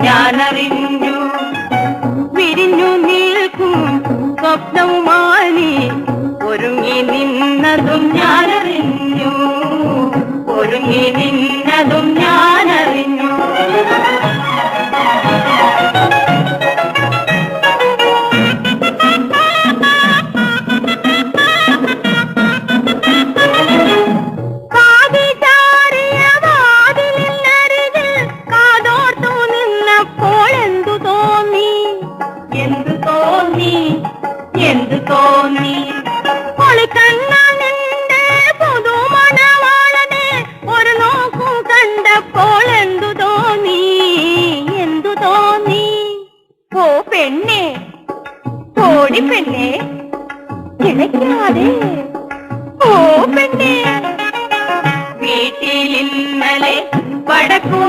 ഞാനറിഞ്ഞു. വിരിഞ്ഞു നിൽക്കും സ്വപ്നവുമായി ഒരുങ്ങി നിന്നതും ഞാനറിഞ്ഞു. ഒരുങ്ങി നിന്നതും ഞാനറിഞ്ഞു. എന്തു തോന്നി പൊളിക്കണ്ണന്റെ പുതുമണവാളനെ ഒരു നോക്കു കണ്ടപ്പോൾ എന്തു തോന്നി? എന്തു തോന്നി? ഓ പെണ്ണെ, ഓടി പെണ്ണെ, കിടക്കാതെ ഓ പെണ്ണെ. വീട്ടിൽ ഇന്നലെ വടക്കു